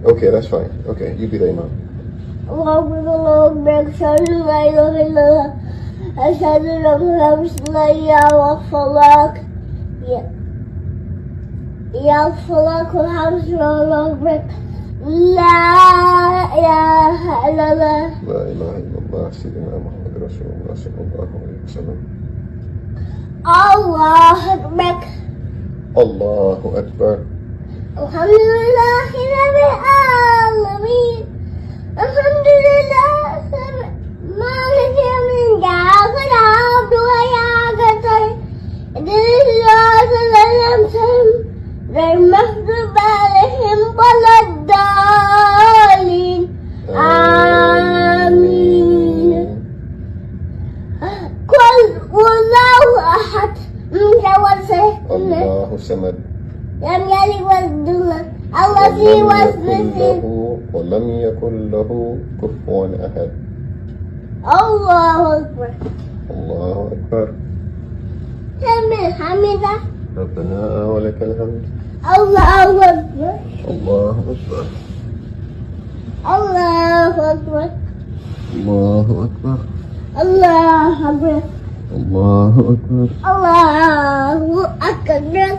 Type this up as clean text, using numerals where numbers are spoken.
Okay, that's fine. Okay, you be the imam. الله أكبر أشهد أن لا إله إلا الله أشهد أن محمدا رسول الله يا الصلاة والحمد لله أكبر لا إله إلا الله لا إله إلا الله سيدنا محمد رسول الله صلى الله عليه وسلم. الله أكبر الله أكبر. الحمد لله رب العالمين الحمد لله مالك يوم الدين إياك نعبد وإياك نستعين اهدنا الصراط المستقيم غير المغضوب عليهم ولا الضالين آمين. قل والله أحد الله صمد لم يلد ولم يولد الذي وسوس ولم يكن له كفوا أحد. الله أكبر الله أكبر. سمع حمده ربنا ولك الحمد. الله أكبر الله أكبر. الله أكبر الله أكبر. الله أكبر الله أكبر. الله أكبر